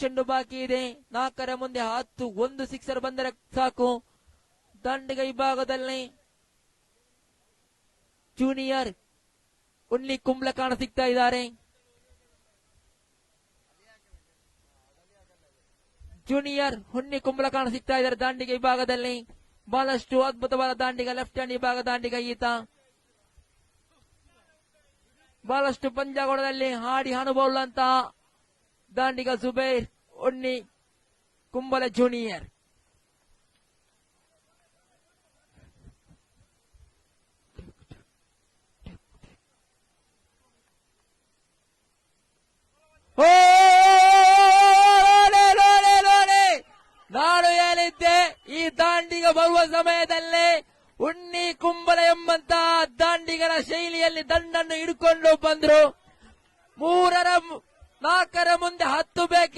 ಚೆಂಡು ಬಾಕಿ ಇದೆ. 4ರ ಮುಂದೆ 10. 1 ಸಿಕ್ಸರ್ ಬಂದರೆ ಸಾಕು. ದಾಂಡಿಗ ವಿಭಾಗದಲ್ಲಿ ಜೂನಿಯರ್ ಉನ್ನಿ ಕುಂಬ್ಳ ಕಾಣ ಸಿಗ್ತಾ ಇದ್ದಾರೆ. ಜೂನಿಯರ್ ಹುನ್ನಿ ಕುಂಬಳ ಕಾಣ ಸಿಗ್ತಾ ಇದ್ದಾರೆ ದಾಂಡಿಗ ವಿಭಾಗದಲ್ಲಿ. ಬಹಳಷ್ಟು ಅದ್ಭುತವಾದ ದಾಂಡಿಗ, ಲೆಫ್ಟ್ ಹ್ಯಾಂಡ್ ವಿಭಾಗ ದಾಂಡಿಗ ಈತ. ಬಹಳಷ್ಟು ಪಂಜಾಗೋಳದಲ್ಲಿ ಹಾಡಿ ಅನುಭವವುಳ್ಳಂತಹ ದಾಂಡಿಗ ಜುಬೇರ್ ಉನ್ನಿ ಕುಂಬಳ ಜೂನಿಯರ್. ನಾನು ಹೇಳಿದ್ದೆ ಈ ದಾಂಡಿಗ ಬರುವ ಸಮಯದಲ್ಲೇ ಉನ್ನಿ ಕುಂಬಳ ಎಂಬಂತಹ ದಾಂಡಿಗರ ಶೈಲಿಯಲ್ಲಿ ದಂಡನ್ನು ಹಿಡ್ಕೊಂಡು ಬಂದ್ರು. 4ರ ಮುಂದೆ 10 ಬೇಕಿ.